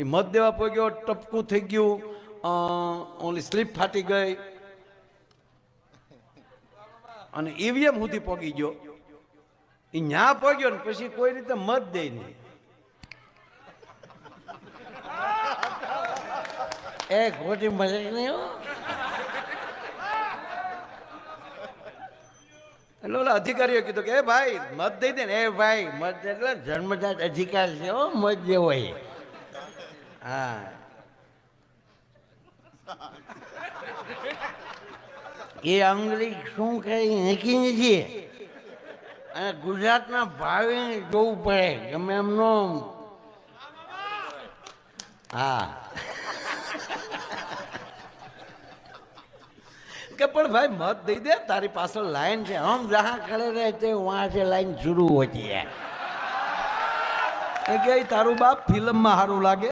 મત દેવા પોગ્યો, ટપકું થઈ ગયું, ઓલી સ્લીપ ફાટી ગઈ અને ઈવીએમ સુધી પોગી ગયો. એ ન્યા પોગ્યો ને પછી કોઈ રીતે મત દે નહીં. એ ખોટી મજાક નહીં હો. એટલે ઓલા અધિકારીઓ કીધું કે એ ભાઈ મત દઈ દે ને. એ ભાઈ મત એટલે જન્મજાત અધિકાર છે હો મત જેવો એ. હા એ આંગળી શું કઈ નક્કી નથી અને ગુજરાતના ભાવે જોવું પડે ગમે એમનો. હા કે પણ ભાઈ મત દઈ દે, તારી પાછળ लाइन से हम जहाँ खड़े रहते हैं वहाँ से लाइन शुरू होती है. કે તારું બાપ ફિલ્મમાં સારું લાગે.